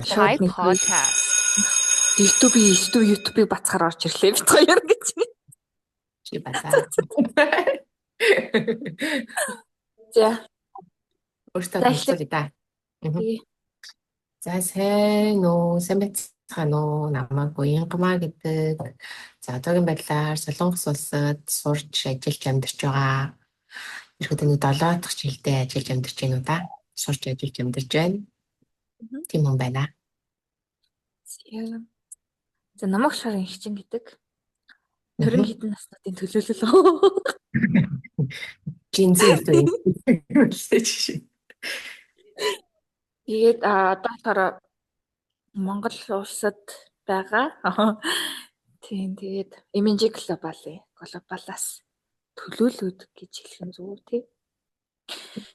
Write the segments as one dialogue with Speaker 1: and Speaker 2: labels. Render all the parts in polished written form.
Speaker 1: Chai Podcast. YouTube-ийг бацахаар орж ирлээ бид хоёр гэж.
Speaker 2: Чи бацаа.
Speaker 1: За.
Speaker 2: Өөртөө танилцуулъя да. За сайн байцгаана уу? Намайг Буянгамаа гэдэг. За одоогийн байдлаар Солонгос улсад сурч ажиллаж амьдарч байгаа. Ерөнхийдөө 7 дахь жилдээ ажиллаж амьдарч байна уу да? Сурч ажиллаж амьдарч байна. Тийм хүн байна.
Speaker 1: За намайг шарын хичин гэдэг. 20 хэдэн насны төлөөлөл.
Speaker 2: Жинзээ хэлдэг.
Speaker 1: Тэгээд одоо болохоор Монгол улсад байгаа. Тийм тэгээд MNJ глобалаас төлөөлөд гэж хэлэх нь зөв тий.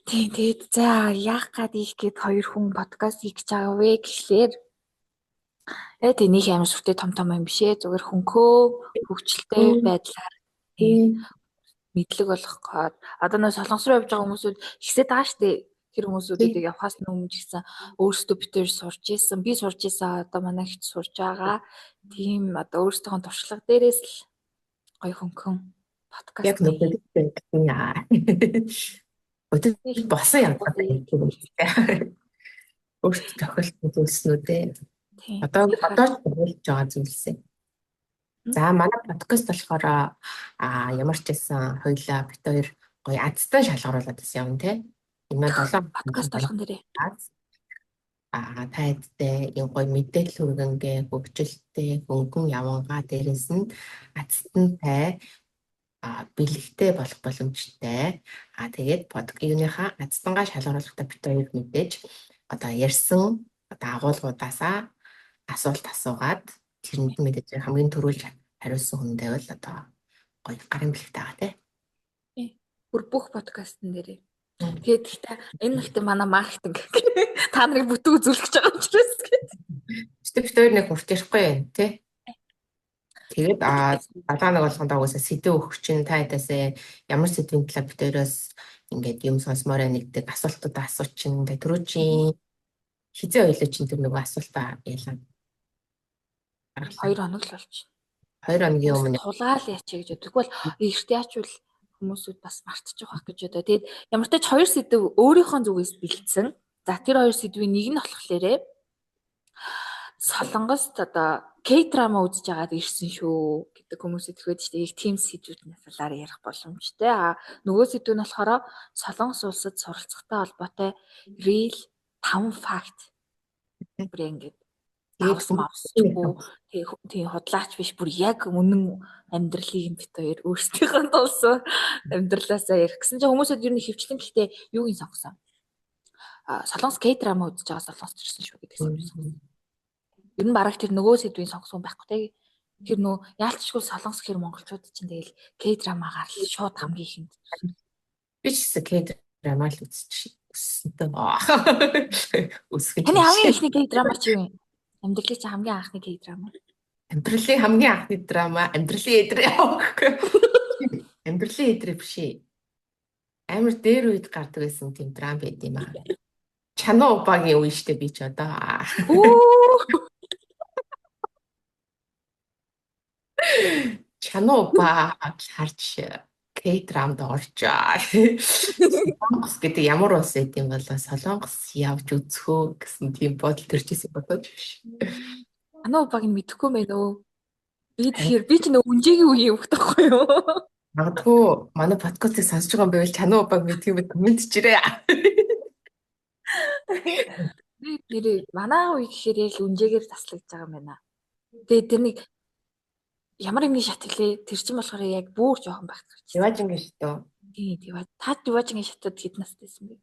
Speaker 1: Тийм тэгээд за яах гээд ийх гээд хоёр хүн подкаст хийж байгаа вэ гэхлээр тэнийг амар сүртэй том юм биш ээ. Зүгээр хөнхөө хөвчлөлтэй байдлаар мэдлэг болгох гээд одоо нөө солонгос руу явж байгаа хүмүүсүүд ихсээд байгаа шүү дээ. Тэр хүмүүсүүдийг явахаас өмнө ч гэсэн өөрсдөө битээр сурж исэн. Би сурж исэн. Одоо манай ихч сурж байгаа. Тийм одоо өөрсдөө туршлага дээрээс л гоё хөнгөн подкаст.
Speaker 2: Яг нэг яа. Өдөр босон юм байна. Өөртөө тохиолдсон зүйлснүүдээ одоо тохиолж байгаа зүйлсээ. За манай подкаст болохоор ямар ч байсан хоёлаа бит хоёр гоё азтай шалгаруулад бас явна те. Энэ 7
Speaker 1: подкаст болгон дээрээ.
Speaker 2: Тайдтай юм гоё мэдээлэл хүргэнгээ хөгжилтэй хөнгөн явангаа дээрээс нь азтантай бэлэгтэй болох боломжтой. Тэгээд юуныхаа азтангаа шалгаруулахдаа бит хоёр мэдээж одоо ярьсан одоо агуулгуудаасаа асуулт асуугаад тэрэнд мэдээж хамгийн түрүүлж хариулсан хүндээ бол одоо гоё гарын бэлэгтэй байгаа тий.
Speaker 1: Бүр бүх подкастн дээрээ. Тэгээд гэхдээ энэ ихтэй манай маркетинг та нарыг бүтэн үзүүлэх гэж байгаа учраас
Speaker 2: бит хоёр нэг хурц ярихгүй байна тий. Тэгээд алгаанаг болгондоо угаасаа сэдв өгч чинь таадаасаа ямар сэдвийн талаар бит хоёроос ингээд юм сонсмоор нэгдэг асуултуудаа асуучин түрүү чинь хизээ ойлоо чинь тэр нөгөө асуултаа ялаа.
Speaker 1: 2 хоног л болчих.
Speaker 2: 2 хоногийн өмнө
Speaker 1: тулгаал яач гэж боддог бол эрт яачвал хүмүүсүүд бас мартчих واخ гэж бодоо. Тэгээд ямар ч тач 2 сэдв өөрийнхөө зүгээс бэлдсэн. За тэр 2 сэдвийн нэг нь болохоор Солонгост одоо K-драма үзэж байгаад ирсэн шүү гэдэг хүмүүсэд ихэд ч их тийм сэдвүүднээс талаар ярих боломжтой. Нөгөө сэдв нь болохоор Солонгос улсад суралцахтай холбоотой real 5 факт. Бүр ингэж мавсчгүй тийм худлаач биш бүр яг үнэн амьдралыг бит хоёр өөрсдийнхөө тулсан амьдралаасаа ярих гэсэн чинь хүмүүсүүд ер нь хөвчлэн гэхдээ юуг нь сонгосон. Солонгос K-драма үзэж байгаа Солонгост ирсэн шүү гэдэг юм. Ер нь бараг тэр нөгөө сэдвийн сонгосон байхгүй те. Тэр нөө яалтчгүй Солонгос хэр монголчууд чинь тэгэл K-драмагаар шууд хамгийн ихэнд.
Speaker 2: Би ч K-драма л үзчихсэн.
Speaker 1: Таны хамгийн ихний K-драма чи юу вэ? Амьдралын чинь хамгийн анхны K-драма.
Speaker 2: Амьдралын хамгийн анхны драма, амьдралын эдрээ явахгүй. Амьдралын эдрээ биш ээ. Амар дээр үед гардаг байсан тийм драма байд юм аа. Чанаа упагийн үе штэ би ч одоо. Чанаа упа харж K-драмд орчоо. Солонгос гэдэг ямар улс байд юм бол Солонгос явж үзхөө гэсэн тийм бодол төрчихсэн бодож биш.
Speaker 1: Чанаа упагийн мэдэхгүй мэн өө. Би ч нөө үнжээгийн үеийн хөвгт байхгүй юу?
Speaker 2: Магадгүй манай подкастыг сонсож байгаа юм байвал Чанаа упаг мэдэх юм комент чирээ.
Speaker 1: Нэр манай үе гэхээр яг үнжээгээр таслагдж байгаа юм байна. Тэгээд тэрнийг ямар юмны шат гэлээ тэр чинь болохоор яг бүр жоохон байх гэж.
Speaker 2: Диважингийн шатуу.
Speaker 1: Тийм. Та диважингийн шатууд хэд настайсэн бэ?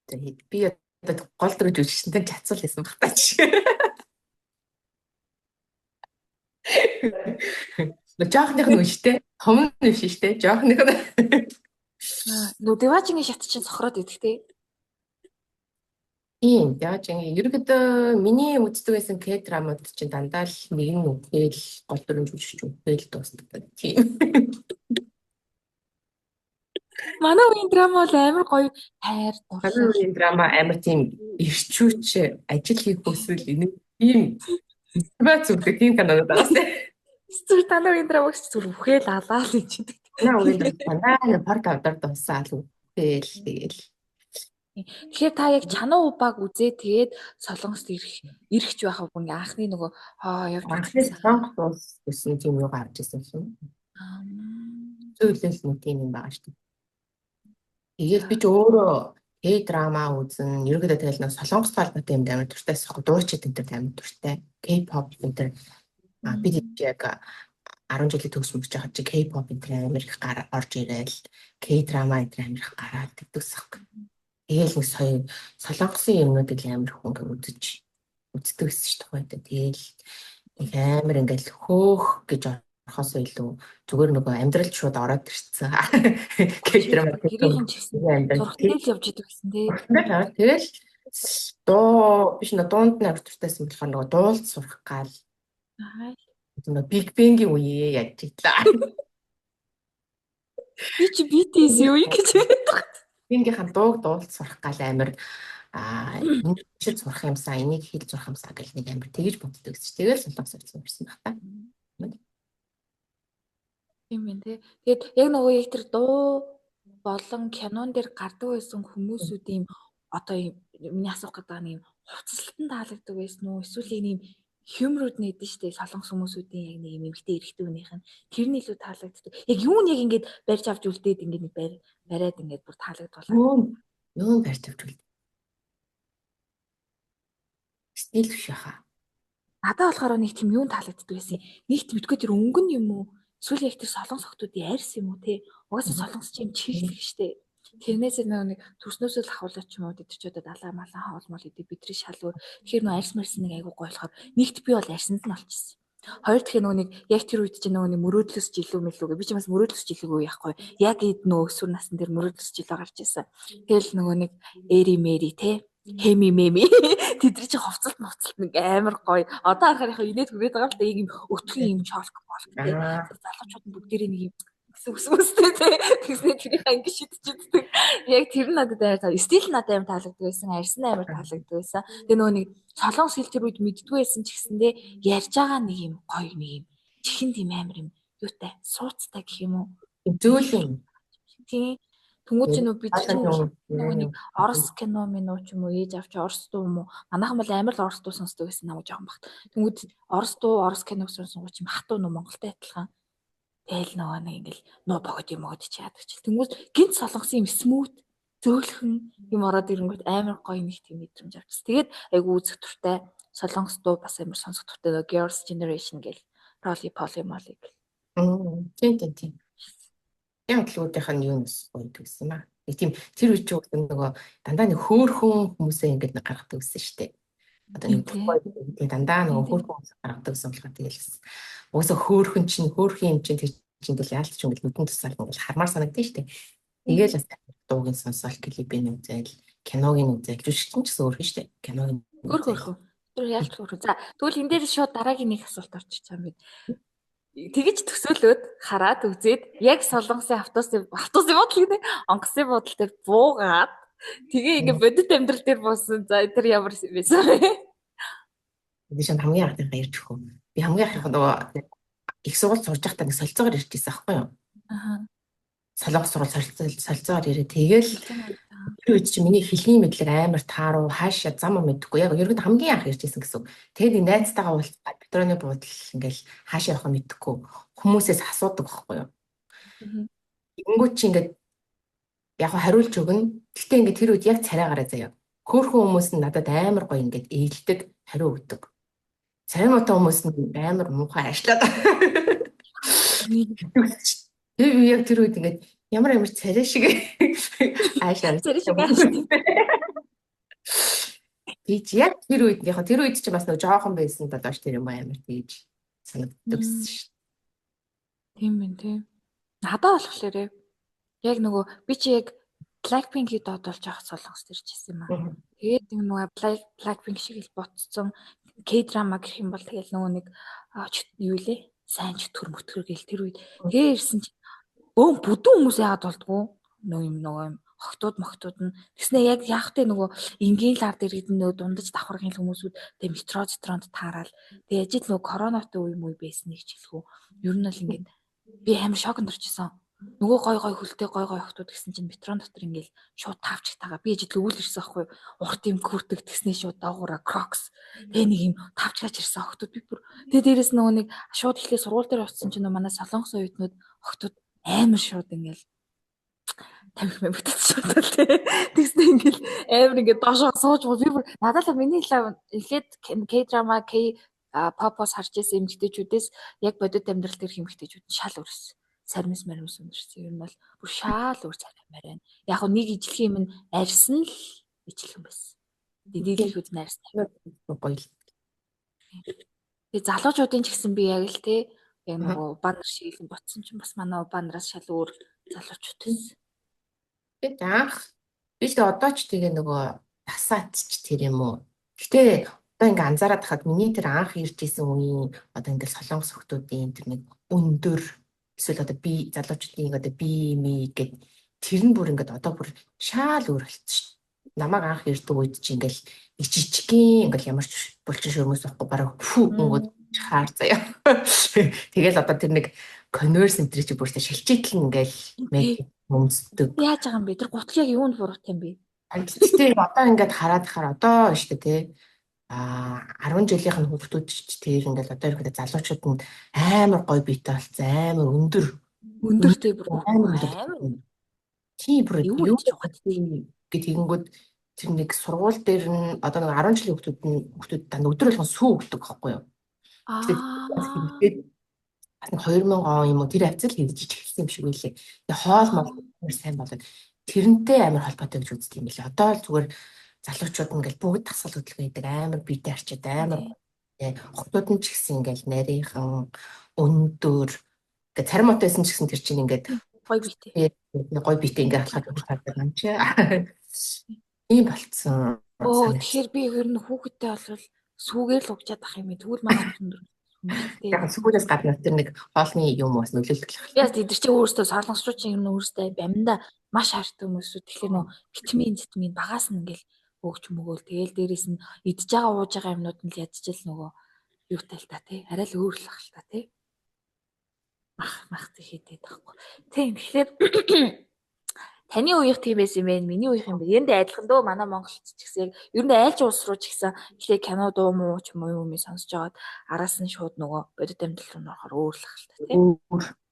Speaker 2: Тэгээд би одоо гол дөрөж үжигчтэй чацуул хийсэн баг таач. Жоохных нь үштэй. Том нь биш штэ. Жоохных нь.
Speaker 1: Нөө диважингийн шат чинь сохроод идэх те.
Speaker 2: Тийм, диважингийн ерөнхийдөө миний үздэг байсан K-драмууд чинь дандаа л нэг нь үгээл гол дөрөж үжигч үгээл дуустдаг. Тийм.
Speaker 1: Манай үеийн драма бол амар гоё хайр
Speaker 2: Манай
Speaker 1: дурлал.
Speaker 2: үеийн драма амар тийм ирчүүч ажил хийх хүсвэл энэ тийм мотивац өгдөг тийм каналууд байгаас тийм.
Speaker 1: Зүр манай үеийн драмагч зүр бүхээл алаа л гэж хэлдэг.
Speaker 2: Манай үеийн драма дандаа порт авдар дуусаал үгээл тэгэл.
Speaker 1: Тэгэхээр та яг чанаа убааг үзээ тэгээд солонгост ирэх байхав ингээ анхны нөгөө явж
Speaker 2: Анхны
Speaker 1: үзчихсэн.
Speaker 2: солонгос улс гэсэн тийм юу гарч ирсэн юм. Зүйлээс нэг тийм юм байгаа шүү дээ. Тэгээд би ч өөрөө K-драма үзэн, ерөнхийдөө тэгэл нэг солонгос талбайтай юм амар дуртай байсан. Дуучид энэ төр амар дуртай. K-pop энэ төр би яг 10 жилийн төгс мөж жахад чи K-pop энэ төр амар их орж ирээл K-драма энэ төр амар их гараад тэгдэгсэх. Тэгээл нэг соёо солонгосын юмнуудыг амар их ингээ үздэг гэсэн шүү дээ. Тэгээл нэг амар ингээл хөөх гэж орохоос илүү зүгээр нөгөө амьдралд шууд ороод ирсэн. K-драма
Speaker 1: Гэрийнхэн ч гэсэн зургатэл явж идэг гэсэн тий.
Speaker 2: тэгэл дуу биш нэ дуунд нь автортайсан болохоор нөгөө дуулд сурах гал нөгөө Big Bang-ийн үеэ яаж иглаа.
Speaker 1: Би чи BTS юу гэж хэлдэг.
Speaker 2: Бингийн дууг дуулд сурах гал амар энэ шиг сурах юмсаа энийг хэл сурах юмсаа гэл нэг амар тэгэж боддог гэсэн чи тэгэл солонгос сурсан байх та.
Speaker 1: Тийм байх тий. Тэгээд яг нөгөө яг тэр дуу болон кинон дээр гардаг байсан хүмүүсүүдийн одоо миний асуух гэдэг нь юм хувцаслалтан таалагддаг байсан уу? Эсвэл ийм хьюмрууд нэдэн штэ солонгос хүмүүсүүдийн яг нэг юм эмгтэй эрэгтэй хүнийх нь тэр нь илүү таалагддаг. Яг юу нэг ингэж барьж авч үлдээд ингэ нэг бариад ингэ бүр таалагдвал.
Speaker 2: Юу барьж авч үлдээ. Стил биш хаа.
Speaker 1: Надад болохоор нэг тийм юун таалагддаг байсан. Нэгт мэдгүй тэр өнгөн юм уу? Эсвэл яг тэр солонгос охтуудын арьс юм уу те? Угаасаа солонгос чинь чиглэг штэ. Тэрнээс нэг төрснөөсөө л ахуулаад ч юм уу тэр ч одоо далаа малаа хаалмал идэв бидний шалгуур. Тэгэхээр нөө арьс марс нэг айгуу гоё болохоор нэгт би бол арьсанд нь олчихсон. Хоёр дахь нөгөө нэг яг тэр үед чинь нөгөө нэг мөрөөдлөс жилүү мэлүүгээ би ч бас мөрөөдлөс жилүүгээ яахгүй яг эд нөгөө өсвөр насн дээр мөрөөдлөс жилөө гарч ирсэн. Тэгэл нөгөө нэг эри мэри те хеми меми тэдний чи хувцалт муцалт нэг амар гоё. Одоо харахаар яг инээд хүрээд байгаа л да ийм өтгөн ийм шолк болк те. Залуучууд нь бүгдээрээ нэг юм үстэй те. Тэгснэ тэрийнхээ ингэ шидчихдэг. Яг тэр нь надад амар таа. Стил надад амар таалагддаг байсан. Арьс нь амар таалагддаг байсан. Тэгээ нөгөө нэг солонгос хэл тэр үед мэддгүй байсан ч гэсэндээ ярьж байгаа нэг юм гоё нэг юм чихэн тийм амар юм юутай сууцтай гэх юм уу.
Speaker 2: Зүйл юм.
Speaker 1: Тийм. Тэнгүүд чи нөгөө бид чинь нөгөө нэг орос кино минь ч юм уу ээж авч орос дуу юм уу манайхан бол амар л орос дуу сонсдог байсан намайг жоохон багт. Тэнгүүд орос дуу орос киног сонссон ч юм хатуу нөө Монголтай адилхан. Тэгэл нөгөө нэг ингээл нөө богод юм өгд чи яадаг чи. Тэнгүүд гинт солонгосын юм смут зөөлхөн юм ороод ирэнгүүт амар гоё нэг тийм мэдрэмж авчихсан. Тэгээд айгу үзэх туртай солонгос дуу бас амар сонсох туртай нөгөө Girls' Generation гэл Rolly Polly Molly гэл.
Speaker 2: Тийм. Яг л үүдийнх нь юу нэс байдаг гэсэн юм аа. Нэг тийм тэр үе чинь нөгөө дандаа нэг хөөхөн хүмүүсээ ингэж нэг гаргадаг гэсэн шүү дээ. Одоо нэг тийм дандаа нөгөө хөөхөн хүмүүс гаргадаг гэсэн болохоор тэгэлсэн. Уусаа хөөхөн юм чинь тэг чинь тэгэл яалт ч ингэж нүдэн тусаал ингэж хармаар санагдсан шүү дээ. Тэгээл бас дуугийн сонсоол клипийн үзэл, киногийн үзэл, жүжигчин ч гэсэн өөр шүү дээ. Киногийн
Speaker 1: Өөр. Тэр яалт өөр. За тэгвэл энэ дээр шууд дараагийн нэг асуулт орчих чам бид. Тэгэж төсөөлөөд хараад үзээд яг солонгосын автобусын бодол гэдэг онгоцны бодол дээр буугаад тэгээ ингээ бодит амьдрал дээр буусан. За тэр ямар байсан бэ?
Speaker 2: Би шин хамгийн анх ярьж өгөө. Би хамгийн анх нөгөө их сургууль сурж байхдаа нэг солилцоогоор ирж байсан аахгүй юу? Солонгос сургууль солилцоогоор ирээ. Тэгээл тэр үед чи миний хэлний мэдлэг амар тааруу хаашаа зам мэдхгүй. Яг ерөөд хамгийн анх ирж байсан гэсэн. Тэгээд нэг найзтайгаа уулзаад Петроны буудал ингээл хаашаа явах мэдхгүй. Хүмүүсээс асуудаг байхгүй юу? Ингүүт чи ингээд яг хариулж өгнө. Гэхдээ ингээд тэр үед яг царайгаараа заяа. Хөөхөн хүмүүс нь надад амар гоё ингээд ээлдэг, хариу өгдөг. Царай муутай хүмүүс нь амар муухай ажиллаад. Тэр яг тэр үед ингээд ямар царай шиг аашаа.
Speaker 1: Царай шиг аашаа.
Speaker 2: Тийч яг тэр үед чи бас нэг жоохон байсан болооч тэр юм амар тийж санагддаг гэсэн шүү.
Speaker 1: Тийм байна тийм. Надад болохоор яг нөгөө би чи яг Blackpink-ийг додолж авах солонгост ирчихсэн юм аа. Тэгээд нөгөө Blackpink шиг л ботцсон K-drama гэх юм бол тэгэл нөгөө нэг юу лээ сайн ч төр мөтгөр гэл тэр үед тэгээ ирсэн чи бүдүүн хүмүүс яагаад болдгоо нөгөө юм охтууд нь тэгснэ яг яах вэ нөгөө энгийн лар дээр гэдэг нөгөө дундаж давхаргын хүмүүсүүд тэгээ метронд таарал тэгээ ажил нөгөө коронавитой үе байсан гэж хэлэх үү. Ер нь бол ингээд би амар шоконд орчихсон. Нөгөө гой хөлтэй гой охтууд гэсэн чинь метрон дотор ингээд шууд тавч тагаа би ажил өвөл ирсэн байхгүй юу. Урт юм хүрдэг тэгснээ шууд доогуура крокс тэгээ нэг юм тавчгаач ирсэн охтууд би бүр тэгээ дээрэс нөгөө нэг шууд ихлэ сургууль дээр очсон чинь манай солонгос оюутнууд охтууд амар шууд ингээд тамхи бүтээсэн шууд тий. Тэгснээ ингээд амар ингээд доошоо сууж би бүр надад л миний эхлээд K-drama K-pop-ос харж байсан эмэгтэйчүүдээс яг бодит амьдрал дээр эмэгтэйчүүд шал өрсөн. Сармис өнөрсөн. Ер нь бол бүр шаал өөр цараймаар байна. Яг нь нэг ижлэх юм арьсан л ижлэх юм байсан. Дийлэхүүд найрсан.
Speaker 2: Гоё.
Speaker 1: Тэгээ залуучуудын ч гэсэн би яг л тий яг нөгөө баннер шиглэн ботсон чинь бас манай баннераас шал өөр залуучууд байсан.
Speaker 2: Тэгээд анх би л одоо ч тэгээ нөгөө тасаатч тэр юм уу. Гэтэ одоо ингээ анзаараад хахад миний тэр анх ирж исэн үеийн одоо ингээ солонгос хүмүүсийн тэр нэг өндөр эсвэл одоо би залуучуудын одоо би гэд тэр нь бүр ингээд одоо бүр шаал өөр болчихсон шүү. Намайг анх ирдэг үед чи ингээл жижигхэн ингээл ямар ч булчин шөрмөс байхгүй бараг өнгөд хаар заяа. Тэгэл одоо тэр нэг converse center чи бүртээ шилжээтэл ингээл мэд өмсдөг.
Speaker 1: Яаж байгаа юм бэ? Тэр гутал яг юунд бурууттай юм бэ?
Speaker 2: Тэгтээ одоо ингээд хараад одоо шүү дээ тий. 10 жилийнх нь хүүхдүүд ч тэр ингээл одоо ирэхэд залуучууд нь амар гоё биетэй болсон, амар
Speaker 1: өндөртэй бүр
Speaker 2: амар тийм бүр юу гэнгүүт тэр нэг сургууль дээр нь одоо нэг 10 жилийн хүүхдүүд та өдөр болгон сүү өгдөг байхгүй юу? Тэгээд 2000 он юм уу тэр авцал хийж эхэлсэн юм шиг байлээ. Тэгээ хоол мол сайн болоод тэрнтэй амар холбоотой гэж үздэг юм билээ. Одоо л зүгээр залуучууд ингээл бүгд тасгал хөдөлгөөн хийдэг амар биетэй арчаад амар хотууд нь ч гэсэн ингээл нарийнхан өндөр ингээ царим отойсэн ч гэсэн тэр чинь ингээд
Speaker 1: гоё
Speaker 2: биетэй ингээ хахад хардаг юм чи. Ийм болцсон.
Speaker 1: Тэгэхээр би ер нь хүүхэдтэй болвол сүүгээр л угчаад ах юм. Тэгвэл манай өндөр
Speaker 2: яг сүүгээс гадна тэр нэг хоолны юм бас нөлөөлдөг.
Speaker 1: Яа тэд чи өөрөөсөө солонгосчууд чинь ер нь өөрөөсөө амьда маш хайртай хүмүүсүүд. Тэгэхээр нөө витамин багаас нь ингээл өгч мөгөөл тэгэл дээрэс нь идж байгаа ууж байгаа юмнууд нь л ядчил нөгөө юутай л та тий арай л өөр л ах л та тий мах хийдэг байхгүй тийм тэгэхээр таны үеийнх тийм байсан юм байна миний үеийнх юм бэ энд адилхан дөө манай Монголд ч гэсэн яг ер нь айлч улс руу ч гэсэн эхлээ кино дуу муу ч юм уу сонсож байгаад араас нь шууд нөгөө бодит амьдрал руу орохоор өөр л ах л та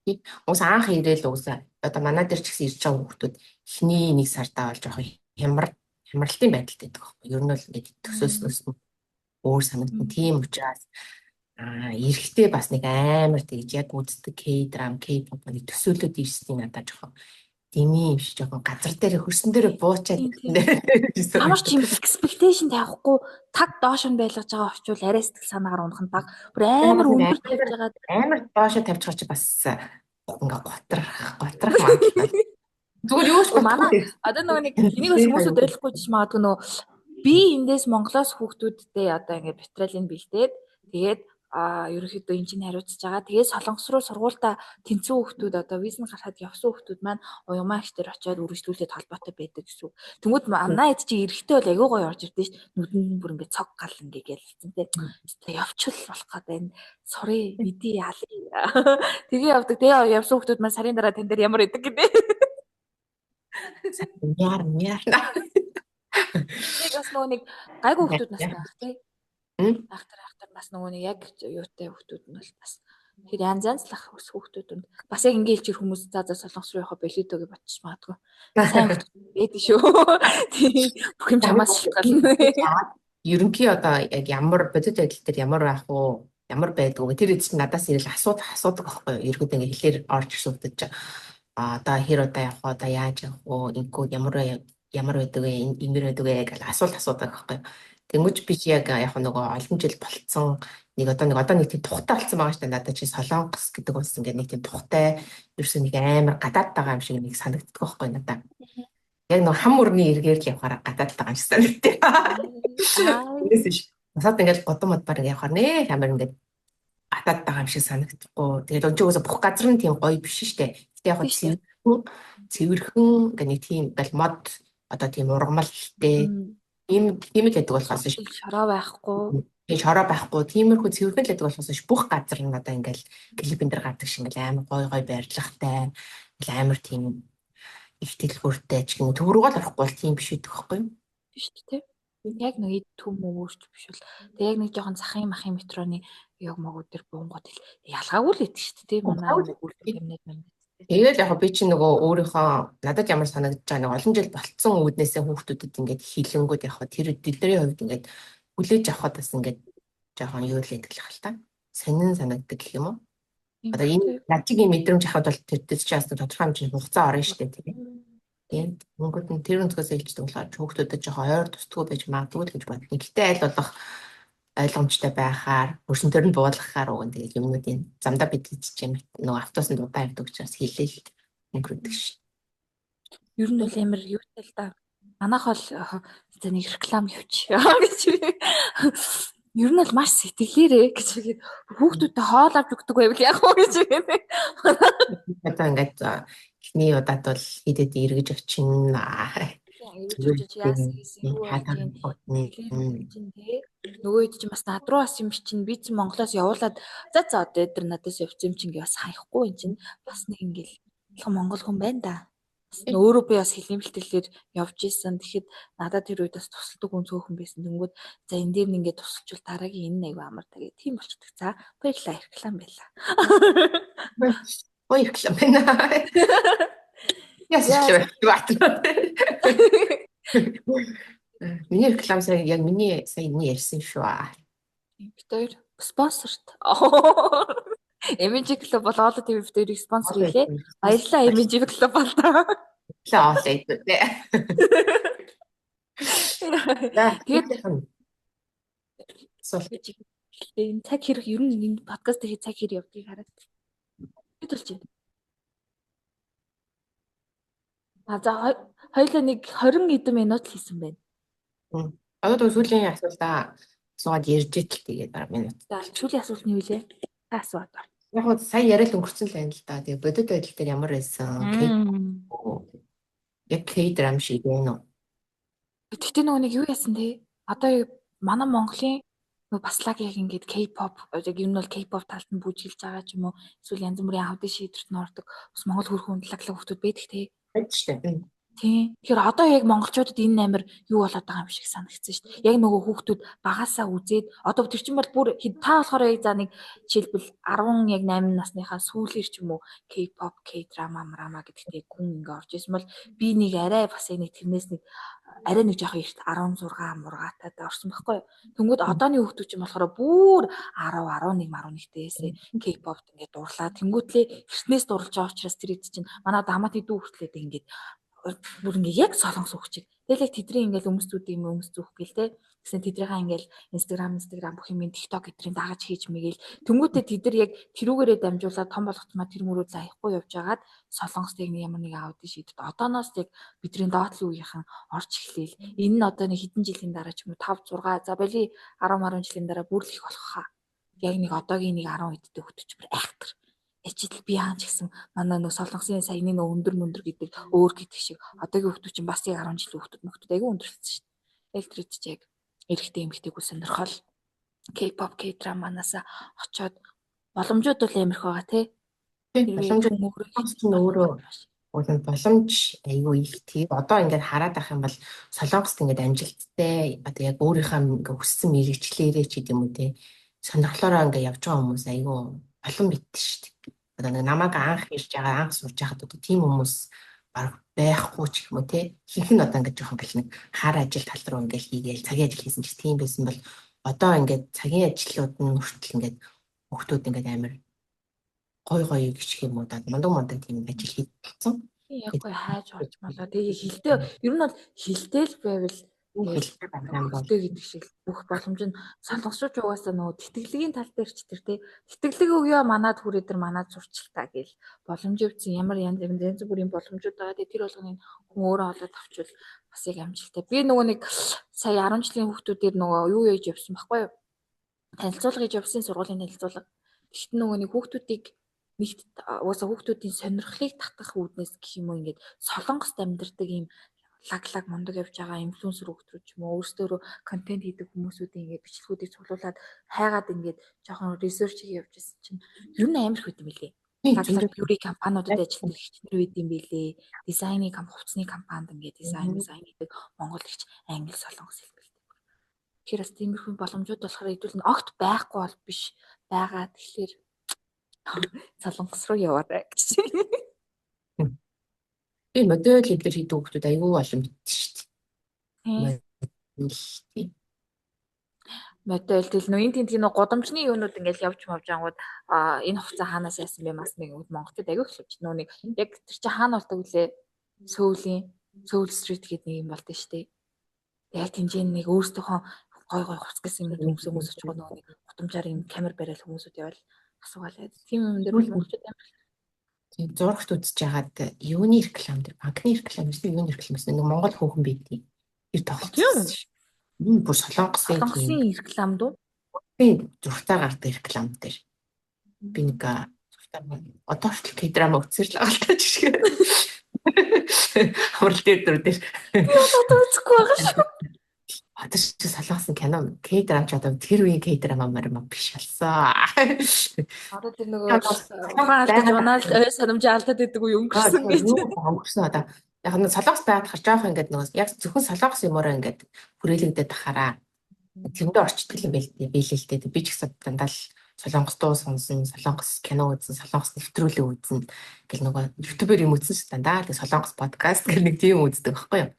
Speaker 1: тий
Speaker 2: уус анх ирээл уусаа одоо манай дээр ч гэсэн ирж байгаа хүмүүс эхний нэг сартаа болж байгаа хямралтын байдалтай байдаг байхгүй. Ер нь бол ингээд төсөөснөөс өөр санагдсан. Тийм учраас эрэхтэй бас нэг амар тэгж яг үздэг K-drama, K-pop-ны төсөөлөд ирсэн надад жоохон дими юм шиг жоохон газар дээр хөрсөн дээр буучаад
Speaker 1: ямар ч юм expectation тавихгүй таг доош нь байлгаж байгаа очвол арай сэтгэл санаагаар унах нь баг бүр амар өндөр тавьж байгаа
Speaker 2: амар доошо тавьж байгаа чи бас ингээ готрах магадлал зүгээр юу ч
Speaker 1: манай одоо нөгөө нэг энийг бас хүмүүсүүд ойлгохгүй ч магадгүй нөгөө би эндээс Монголоос хүүхдүүдтэй одоо ингээ материалыг бэлдээд тэгээд ерөнхийдөө энэ чинь хариуцж байгаа. Тэгээд солонгос руу сургуультай тэнцүү хүүхдүүд одоо визн гарахад явсан хүүхдүүд маань уямаач дээр очиод үргэлжлүүлээд холбоотой байдаг гэсэн. Тэнгүүд манай эд чи эрэхтэй бол аягүй гоё орж ирдэ ш. Нүдэнд нь бүр ингээ цог гал ингээ гэлсэн тэ. Явчихл болох гэдэг энэ sorry мэдээ яалаа. Тэгээ явдаг. Тэгээ явсан хүүхдүүд маань сарын дараа тань дээр ямар идэг гэдэг.
Speaker 2: Яар.
Speaker 1: Нэг бас нэг гайгүй хүүхдүүд нас байх тий. Ахтар бас нөгөө нэг яг юутай хүүхдүүд нь бол бас тэр янз л ах хүүхдүүд нь бас яг ингээл чир хүмүүс за солонгос руу явах болидоо гэж бодчих магадгүй. Сайн хүүхдүүд байдаг шүү. Тийм бүх юм чамаас шалтгаална.
Speaker 2: Ерөнхий одоо яг ямар бодит байдал дээр ямар байх уу ямар байдгүй тэр чинь надаас ирэл асуудаг байхгүй юу. Ерөнхийдөө ингээ хэлээр орж ирсэн хүүхдүүд чинь одоо хэр удаа явах одоо яаж явах уу инкод ямар байдаг вэ ингэр байдаг вэ гэж асуудаг байхгүй юу. Тэнгүүч би яг нөгөө олон жил болцсон нэг тийм тухтай болсон байгаа шүү дээ. Надад чи солонгос гэдэг улс ингээд нэг тийм тухтай ерөөсөө нэг амар гадаад байгаа юм шиг нэг санагддаг байхгүй надад. Яг нөгөө хам өрний эргээр л явахаар гадаад байгаа юм шиг санагдтыг. Тэрээс биш. Насаад ингээд годом модбар явахаар нэ амар ингээд гадаад байгаа юм шиг санагдахгүй. Тэгээд өнчөөс бүх газар нь тийм гоё биш шүү дээ. Яг цэвэрхэн ингээ нэг тийм ингээл мод одоо тийм ургамалтай ийм л байдаг болохоос ш.
Speaker 1: Шороо байхгүй.
Speaker 2: Тэгээ шороо байхгүй тиймэрхүү цэвэрхэн л байдаг болохоос ш бүх газар нь одоо ингээл клипэн дээр гардаг шиг ингээл амар гой барилгатай ингээл амар тийм их дэлгүүртэй ч юм уу төв рүүгээ л орохгүй бол тийм биш байдаг байхгүй юу?
Speaker 1: Биш үү? Яг нэг ид төм өвөрч биш бол. Тэгээ яг нэг жоохон захын махын метроны яг могоо дээр буунгууд ялгаагүй л идэг шүү дээ. Манай үлдэмнээд мэн.
Speaker 2: Тэгээд яг би чинь нөгөө өөрийнхөө надад ямар санагдаж байгаа нэг олон жил болцсон үүднээсээ хүүхдүүдэд ингээд хилэнгүүд яг тэр эдгэрийн хувьд ингээд хүлээж авахд бас ингээд жоохон юу л байдаг л хэл та. Сонин санагддаг гэх юм уу? Одоо энэ лажигийн мэдрэмж авахд бол тэр чинь бас тодорхой хэмжээний хугацаа орно шүү дээ тийм. Тийм. Мөнгөд нь тэр өнцгөөс илждэг болохоор хүүхдүүдэд жоохон ойр тусдгүй байж магадгүй л гэж бодно. Гэхдээ аль болох ойлгомжтой байхаар хөрсөнтөр нь буулгахаар уг нь тэгээд юмнуудын замдаа бид чинь нөгөө автобусанд удаа явдаг учраас хэлээл өнгөрдөг ш.
Speaker 1: Ер нь бол амар юутай л да. Манайх бол нэг реклам явууч гэж. Ер нь бол маш сэтгэлээрээ гэж хэлээд хүүхдүүдэд хоол авч өгдөг байвал яг уу гэж хэлээ.
Speaker 2: Одоо ингээд эхний удаад бол хидэд эргэж очин
Speaker 1: Эргэж яасан гэсэн юу нөгөө хэд чинь бас над руу бас юм чинь би чинь Монголоос явуулаад за одоо эдгээр надаас явцсан юм чинь бас хаяхгүй юм чинь бас нэг ингээл Монгол хүн байна да. Өөрөө би бас хэлний бэлтгэлээр явж исэн. Тэгэхэд надад тэр үед бас тусалдаг хүн цөөхөн байсан. Тэнгүүд за энэ дээр нь ингээд тусалчвал дараагийн энэ аягүй амар тэгээ тийм болчихдаг. За баярлалаа реклам байлаа.
Speaker 2: Ой реклам байна. Ясчлаа батна. Миний реклам сая яг миний саяны ярьсан шүү.
Speaker 1: Бид хоёр спонсорт. MG Club бол All TV дээр спонсор хийлээ. Баярлалаа MG Club бол та.
Speaker 2: Лаа лээ дээ. Тэгээд
Speaker 1: энэ цаг хэрэг ер нь энэ подкаст хийх цаг хэрэг явдгийг хараад бид болж байна. За хоёулаа нэг 20 эдэн минут л хийсэн байна.
Speaker 2: Одоо сүүлийн асуултаа сууд ярьж итэл тэгээд баг минут.
Speaker 1: За сүүлийн асуулт нь юу вэ? Асуу одоо.
Speaker 2: Яг гоо сая яриад өнгөрцөн л байна л да. Тэгээд бодит байдал дээр ямар байсан? Яг K-драм шиг байна уу?
Speaker 1: Гэхдээ нөгөө нэг юу яасан те? Одоо манай Монголын нөгөө баслаг яг ингээд K-pop яг юм бол K-pop талд нь бүжиглж байгаа ч юм уу? Эсвэл янз бүрийн аудио шийдвэрт нь ордог. Бас Монгол хөрхөн унтлаглаг хүмүүс байдаг те.
Speaker 2: Байдаг шүү дээ.
Speaker 1: Тийм. Тэгэхээр одоо яг монголчуудад энэ амар юу болоод байгаа юм шиг санагдсан шүү дээ. Яг нөгөө хүүхдүүд багасаа үзээд одоо тэр чинь бол бүр та болохоор яг за нэг жишээлбэл 10 яг 8 насныхаа сүүлэр ч юм уу K-pop, K-drama, drama гэдэгтэй гүн ингээ орж исэн бол би нэг арай бас нэг тэрнээс нэг арай нэг жоох эрт 16 мургаатай орсон байхгүй юу. Тэнгүүд одооны хүүхдүүд чинь болохоор бүр 10, 11, 11-ээс K-pop-д ингээ дурлаа. Тэнгүүтлээ эртнээс дурлж байгаа учраас тэр хэд чинь манай дамат идүү хүртлээд ингээ бүр ингээ яг солонгос хөгчиг. Тэгэл яг тэдний ингээл өмсдүүдийн өмс зүөх гээл те. Гэсэн тэднийхээ ингээл Instagram бүх юм TikTok гэдрийн дагаж хийж мэгээл. Тэнгүүтээ тэд нар яг тэрүүгээрээ дамжуулаад том болгоцмаа тэр мөрөө заяхгүй явж агаад солонгост яг ямар нэг аудио шийдвэрт одооноос яг бидний доотлын үеийнхэн орж эхлээл. Энэ нь одоо нэг хэдэн жилийн дараа ч юм уу 5 6 за боли 10 жилийн дараа бүр л их болох хаа. Яг нэг одоогийн нэг 10 эдтэй хөтөч бүр айхтар. Ячил би хаач гэсэн манай нөө солонгосын саяны нөө өндөр гэдэг өөр гэдэг шиг одоогийн хүмүүс чинь бас яг 10 жилийн хүмүүс айгүй өндөрсөн шүү дээ. Элтрид ч яг эрэгтэй эмэгтэйг сонирхол K-pop, K-drama-наас очоод боломжууд бол амирх байгаа тий.
Speaker 2: Боломж нь өөрөө боломж айгүй их тий. Одоо ингээд хараад ах юм бол солонгост ингээд амжилттай одоо яг өөрийнхөө ингээд өссөн мэрэгчлэрээ ч гэдэм үү тий. Сонирхлоороо ингээд явж байгаа хүмүүс айгүй олон бит шүү дээ. Одоо нэг намайг анх ирж байгаа анх сурж байхад одоо тийм хүмүүс байхгүй ч юм уу те хинх нь одоо ингээд жоохон гэл нэг хар ажил тал руу ингээд хийгээл цагийн ажил хийсэн ч тийм байсан бол одоо ингээд цагийн ажлууд нь хүртэл ингээд хүүхдүүд ингээд амар гой гिचх юм уу да мундаг тийм ажил хийж болсон.
Speaker 1: Яг гой хайж орж молоо тэгээ хилтэй ер нь бол хилтэй л байвал
Speaker 2: хэлтэй
Speaker 1: гэдэг шиг бүх боломж нь солонгосч угаасаа нөгөө тэтгэлгийн тал дээр ч тэр тий тэтгэлэг өгөө манад хүрээ дээр манад сурчлаа гэл боломж өвцөн ямар янз бүрийн боломжууд байгаа тий тэр болгоныг хүн өөрөө олоод авчвал бас яг амжилттай би нөгөө нэг сая 10 жилийн хүүхдүүдээр нөгөө юу яаж явсан баггүй юу танилцуулга хийж явсан сургуулийн танилцуулга гэхдээ нөгөө нэг хүүхдүүдийг нэгт угаасаа хүүхдүүдийн сонирхлыг татах үүднээс гэх юм уу ингээд солонгост амьдардаг ийм лаг мундаг явж байгаа инфлюенсер хүүхдүүд ч юм уу өөрсдөө контент хийдэг хүмүүсүүдийн ингээд бичлэгүүдийг цуглуулад хайгаад ингээд жоохон ресерч хийж явж байсан чинь ер нь амар их үт юм билээ. Лаг beauty компаниудад ажилладаг ихчнэр үед юм билээ. Дизайны хувцсны компанид ингээд дизайн хийдэг монгол ихч англи солонгос хэлбэртэй. Тэгэхээр бас тиймэрхүү боломжууд болохоор хэдүүл нь огт байхгүй бол биш байгаа. Тэгэхээр солонгос руу яваарай гэж.
Speaker 2: Би модель хэлбэр хийдэг хүмүүс аягүй олон мэдсэн шүү дээ.
Speaker 1: Модель тэл нөө энэ тийм годамжны юунууд ингээл явж мавж ангууд энэ хувцас хаанаас яасан бэ мас нэг Монголд аягүй их явж нөө нэг яг тэр чи хаана болдог вүлээ Сөүл стрит гэдэг нэг юм болдсон шүү дээ. Яг тэмжээ нэг өөрсдийнхөө гой хувцас гэсэн юм хүмүүс очих нөгөө нэг годамжаар юм камер бариад хүмүүсүүд явал асуугаал. Тийм юм дээр бол монголчууд амар
Speaker 2: зурагт үзэж хагаад юуны реклам дээр банкны реклам биш юуны реклам гэсэн нэг монгол хүүхэн байдгийг тэр тоглосон шүү. Бүр солонгосын
Speaker 1: реклам дуу.
Speaker 2: Би зургатаа гардаг реклам дээр. Би нэг одоо ч К-драма үзсээр л агаалтаж шиг. Хурал дээр би одоо үзэхгүй байгаа шүү. Одоо ч солонгосын кино К-драма ч одоо тэр үеийн К-драма мөр биш болсон.
Speaker 1: Одоо тэр нөгөө хаалт жунаал санамжаа алдаад идэг үе өнгөрсөн гэж.
Speaker 2: Өнгөрсөн одоо яг нь солонгос байгаад хар жоох ингээд нөгөө яг зөвхөн солонгос юмороо ингээд хүрээлэгдээд тахаараа тэрэндээ орчдөг юм байл л дээ. Би ч гэсэн дандаа л солонгос дуу сонсон, солонгос кино үзсэн, солонгос нэвтрүүлэг үзсэн гэл нөгөө ютубер юм үзсэн шүү дандаа. Тэгээ солонгос подкаст гэх нэг тийм үздэг байхгүй юу?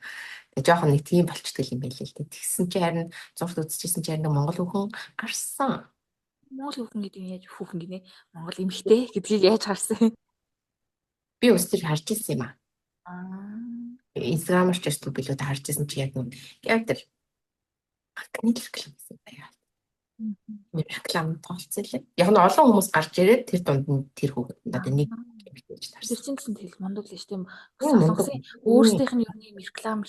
Speaker 2: Тэгээ жоохон нэг тийм болчдөг юм байл л дээ. Тэгсэн чи харин зурд үзчихсэн чи харин монгол хүүхэн гарсан.
Speaker 1: Монгол хүүхэн гэдэг нь яаж хүүхэн гинэ? Монгол эмэгтэй гэдгийг яаж харсан?
Speaker 2: Би ус тэр харж ирсэн юм аа. Инстаграмаар ч гэсэн билүүд харж ирсэн чи яг тэр банкны реклам гэсэн байна. Реклам тоолцсон лээ. Яг нь олон хүмүүс гарч ирээд тэр дунд нь тэр хүүхэд надад нэг гэж тарсан.
Speaker 1: Тэр чинь гэсэн тэл мундаг л шүү дээ. Солонгосын өөрсдийнх нь юу нэг реклам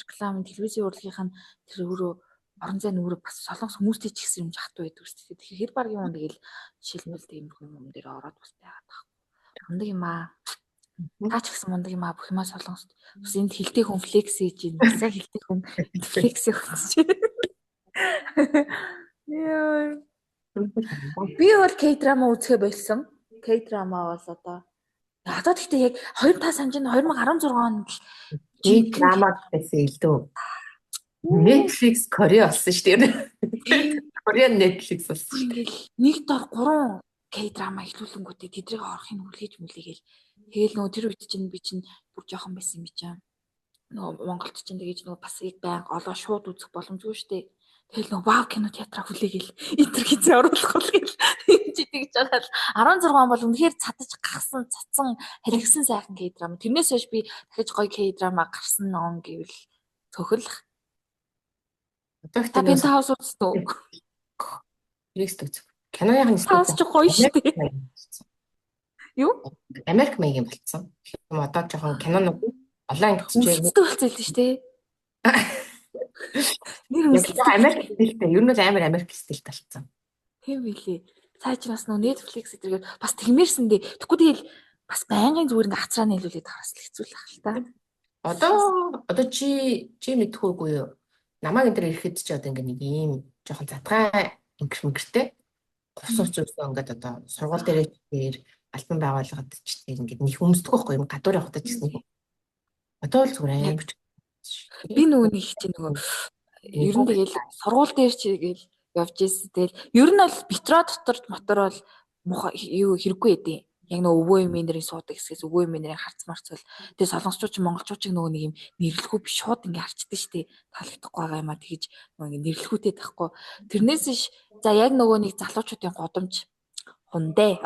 Speaker 1: телевизийн урлагийнх нь тэр өөрөө орон зай нүрэ бас солонгос хүмүүстэй ч гэсэн юм жахтуу байдаг шүү дээ. Тэгэхээр хэр баг юм тэгэл жишээлбэл тиймэрхүү юм дээр ороод бас байгаад байгаа. Мундаг юм аа. Таа ч гэсэн мундаг юм аа бүх юмаа солонгос. Бас энд хилтэй хүн флекс хийж ийн. Сайн хилтэй хүн флекс өгч. Яа. Би бол К-драма үзэхэ болсон. К-драма бол одоо гэхдээ яг 2005 санаж нь 2016 онд
Speaker 2: К-драма гэсэн илүү. Netflix Korea болсон шүү дээ. Korean Netflix болсон шүү дээ.
Speaker 1: Нэг дор 3 К-драма ихлүүлэнгүүтээ тэдрийг орохыг хүлээж мүлээгээл. Тэгэл нөгөө тэр үед чинь би чинь бүр жоохон байсан юм чинь. Нөгөө Монголд чинь тэгэж нөгөө бас яг байнга олоо шууд үзэх боломжгүй шүү дээ. Тэгэл нөгөө вау кино театраа хүлээгээл интернетээ оруулах болгоё. Чи тэгж байгаа л 16 он бол үнэхээр цадаж гахсан цацсан харигсан сайхан К-драма. Тэрнээс хойш би дахиж гоё К-драма гарсан он гэвэл цохирлах. Одоо Пентхаус үзтөө.
Speaker 2: Тэрээс үзв. Киноны
Speaker 1: стил ч гоё шүү дээ. Юу?
Speaker 2: Америк маягийн болцсон. Одоо жоохон кинонууд онлайн
Speaker 1: үзчихээ болцсон л шүү дээ. Нэр
Speaker 2: Америк стилтэй. Ер нь амар Америк стилтэй болцсон.
Speaker 1: Тийм билээ. Цаа чи бас нөө Netflix гэдэг бас тэгмээрсэн дээ. Тэгэхгүй тэгэл бас байнгын зүгээр ингээ хацраа нийлүүлээд хараас л хэцүү л ах л та.
Speaker 2: Одоо чи мэдхүүгүй юу? Намайг энэ төр ирэхэд чи одоо ингээ нэг ийм жоохон задгай ингэртэй хувцас зүйлсэн ингээд одоо сургууль дээр альбом байгууллагад ч тийм ингээд нэг өмсдөг байхгүй юм гадуур явахтаа ч гэсэн. Одоо л зүгээр амар
Speaker 1: би нөгөө нэг чи нөгөө ер нь тэгэл сургууль дээр чи гээл явж ийсэн. Тэгэл ер нь бол метро дотор мотор бол юу хэрэггүй эдээ. Яг нөгөө өвөө эмээ нарын суудаг хэсгээс өвөө эмээ нарын харц марцвал тэгээ солонгосчууд ч монголчууд ч нөгөө нэг юм нэрлэхүү биш шууд ингээ харчдаг штэ таалагдахгүй байгаа юм а тэгэж нөгөө ингээ нэрлэхүүтэй тахгүй. Тэрнээс ш за яг нөгөө нэг залуучуудын годомж хундэ.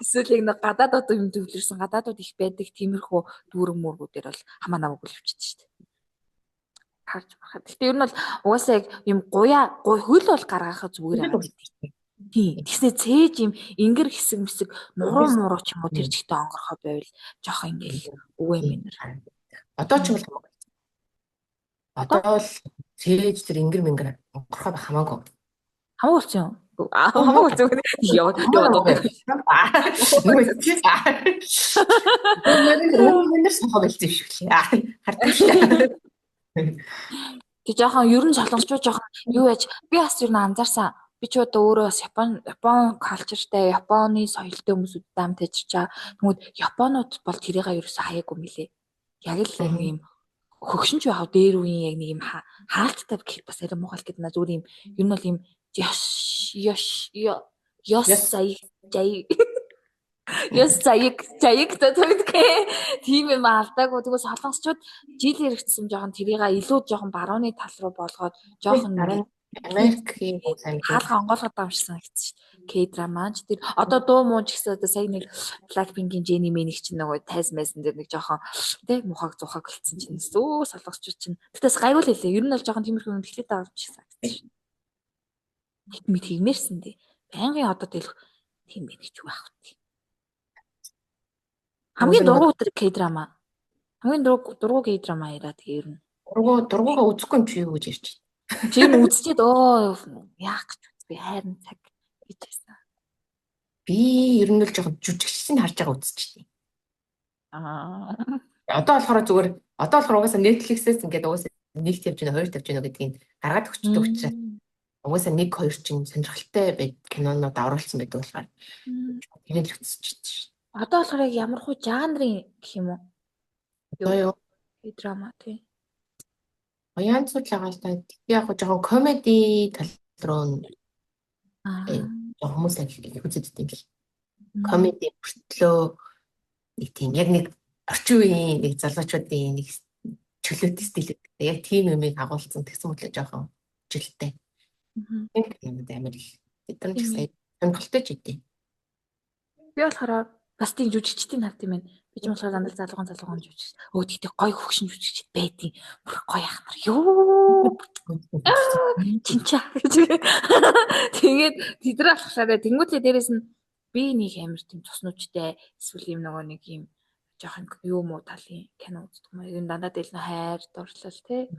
Speaker 1: Эсвэл яг нэг гадаадууд юм төвлөрсөн гадаадууд их байдаг тиймэрхүү дүүрэн мөргүүдээр бол хамаа намайг үлвчихдээ штэ. Харж байхад. Гэтэ ер нь бол угаасаа яг юм хөл бол гаргахад зүгээр аа. Тийм. Тэгснэ цээж юм ингэр хэсэг муруу ч юм уу тэр жигтэй онгорхоо байвал жоох ингээл өвөө юм нэр.
Speaker 2: Одоо ч юм бол хамаагүй. Одоо л цээж тэр ингэр онгорхоо байх хамаагүй.
Speaker 1: Хамаагүй болсон юм. Хамаагүй зүгээр яа одоо
Speaker 2: Нүгээр сохоо хэлсэн шүү дээ. Хардсан шүү дээ.
Speaker 1: Тэг жоохон ер нь солонгочууд жоохон юу яаж би бас ер нь анзаарсан. Би ч одоо өөрөө бас Япон калчертай, Японы соёлтой хүмүүсүүдтэй хамт ажиллачаа. Тэгмүүд Японууд бол тэрийг ерөөсөө хаяагүй мөлий. Яг л юм хөгшинч байхав дээр үеийн яг нэг юм хаалттай гэх бас арай муухай гэдэг наа зүгээр юм. Ер нь бол юм ёс заяг гэдэг тийм юм алдаагүй. Тэгвэл солонгосчууд жил хэрэгцсэн жоохон тэрийг илүү жоохон барууны тал руу болгоод жоохон
Speaker 2: Америкийн
Speaker 1: хаалга онгойлгоод амжсан гэсэн шүү дээ. К-драма ч тэр одоо дуу муу ч гэсэн одоо сая нэг Blackpink-ийн Jennie Mei ч нэг тайз майсан дээр нэг жоохон тэг мухаг зухаг гэлцсэн чинь өө солонгосчууд чинь тэгтээс гайгүй л хэлээ. Ер нь бол жоохон тиймэрхүү юм хэлээд байгаа юм шиг санагдсан шүү. Тэг мэд хиймээрсэн дээ. Байнгын одоо тэгэл тийм байх ч байх үү. Хамгийн дургу өдөр К-драма. Хамгийн дургу К-драма яриа тэгээ ер нь.
Speaker 2: Дургуугаа үзэхгүй юм чи юу гэж ярьж байна.
Speaker 1: Чи нь үзчихэд яах гэж би хайрын цаг гэж байсан.
Speaker 2: Би ер нь л жоохон жүжигчсийг харж байгаа үзчихтий. Одоо болохоор угаасаа Netflix-ээс ингээд угаасаа нэг тавьж гэнэ, хоёр тавьж гэнэ гэдгийг гаргаад өгчдөг учраас угаасаа нэг хоёр чинь сонирхолтой байд кинонууд оруулсан байдаг болохоор тэрийг л үзчихсэн.
Speaker 1: Одоо болохоор яг ямар хуу жанрын гэх юм уу?
Speaker 2: Одоо юу?
Speaker 1: Драма тий.
Speaker 2: Янзууд л байгаа л та. Яг гоо жоохон комеди тал руу хүмүүс их үздэг юм л. Комеди бүртлөө нэг тийм яг нэг орчин үеийн нэг залуучуудын нэг чөлөөт стил. Яг тийм юмыг агуулсан тэгсэн мэтлээ жоохон жилтэй. Тийм амар л. Тэдэн ч сая сонирхолтой ч идэв.
Speaker 1: Би болохоор бас тийм жүжигчдийн хавт юм байна. Би ч болохоор дандаа залуухан жүжигч. Тэгтээ гой хөгшин жүжигчд байдیں۔ Бүр гой ахнар. Юу. Чинчаа гэж. Тэгээд тэд нар болохоор тэнгуүтлээ дээрээс нь би нэг амар тийм цуснуучтай эсвэл юм нэг юм жоохон юу муу талын кино үздэг юм. Энэ дандаа дээл нэ хайр дурлал тий.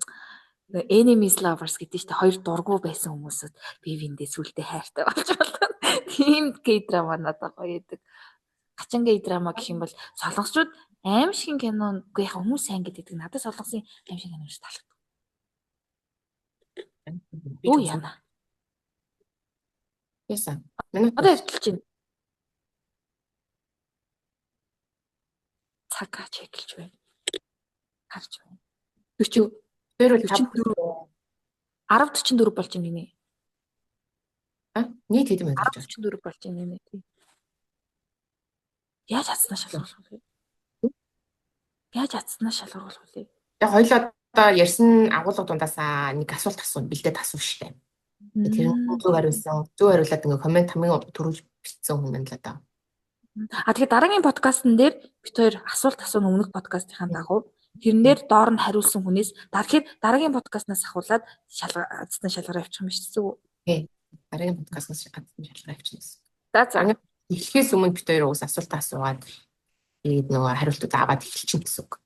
Speaker 1: Enemies lovers гэдэг чинь хоёр дургу байсан хүмүүсд би виндээ сүлдээ хайртай болж байна. Тийм К-драма надад гоё идэг. Хачин К-драма гэх юм бол солонгосчууд аим шиг кино үгүй яха хүмүүс сайн гэдэг. Надад солонгосын аим шиг кино шүү таалагдав. Оо яна.
Speaker 2: Ясан.
Speaker 1: Одоо хэлж чинь. Цагаа чеклж байна. Харж байна. 40 1044 болж байна гинэ.
Speaker 2: Нийт хэдэн минут гэж
Speaker 1: 1044 болж байна гинэ. Яаж хатснаа шалгуулах вэ? Яаж хатснаа шалгуулах вэ?
Speaker 2: Яг хоёлоо одоо ярьсан агуулга дундаасаа нэг асуулт асуув, бэлдээд асуув штэ. Тэр нь зөв хариулаад ингээ комент хамгийн түрүүж бичсэн хүн байна л одоо.
Speaker 1: Тэгэхээр дараагийн подкастн дээр бид хоёр асуулт асуух өмнөх подкастынхаа дагуу тэрэн дээр доор нь хариулсан хүнээс дараагийн подкастнаас ахуулаад шалгуулсан шалгараа авчих юм биш үү?
Speaker 2: Тий. Дараагийн подкастнаас шалгараа авчихсан.
Speaker 1: За.
Speaker 2: Эхлэхээс өмнө бид хоёр уус асуулт асуугаад тэгээд нөгөө хариултууд аваад эхэлчихин гэсэн үг.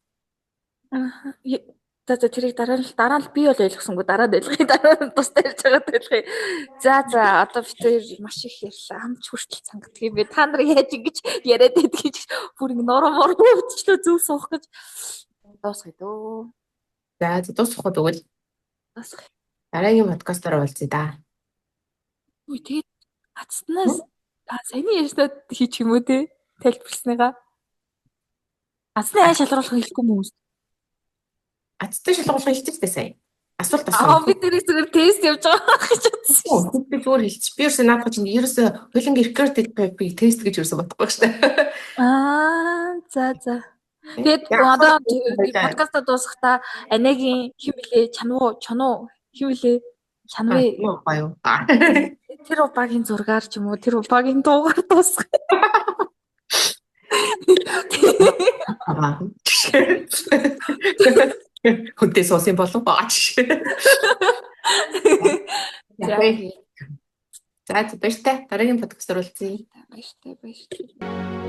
Speaker 1: За тэрийг дараа нь би бол ойлгосонгүй дараа нь ойлгоё. Дараа нь тусдаа ярьж байгаад ойлгоё. За одоо бид хоёр маш их ярьлаа. Хамч хүртэл цангаддаг юм бэ. Та нар яаж ингэж яриад байдаг гэж бүр ингэ нороо өвдчлөө зөв суух гэж дуусгая дөө.
Speaker 2: За дуусгах тэгвэл
Speaker 1: Дуусгая.
Speaker 2: Дараагийн подкастаар уулзъя да.
Speaker 1: Үгүй тэгээд ацснаас саяны ярьснаад хийчих юм уу те? Тайлбарласныгаа. Ацны ааш шалгаруулах хэлэхгүй хүмүүс.
Speaker 2: Ацтай шалгуулах хэлчихсэн сая. Асуулт асуух.
Speaker 1: Би тэрийг зүгээр тест явж байгаа гэж бодсон.
Speaker 2: Би зүгээр хэлчих. Би ерөөсөө наадах чинь ерөөсөө хуулинг recorded by тест гэж ерөөсөө бодохгүй шүү дээ.
Speaker 1: За. Тэгээд одоо подкаст дуусгахдаа Анагийн хэм блэ чануу хэм блэ чанвэ
Speaker 2: гоё.
Speaker 1: Тэр багийн зургаар ч юм уу тэр багийн дуугаар дуусгах.
Speaker 2: Хүнтэй суусан болов баач. За баяртай. Дараагийн подкастаар уулзъя.
Speaker 1: Баяртай.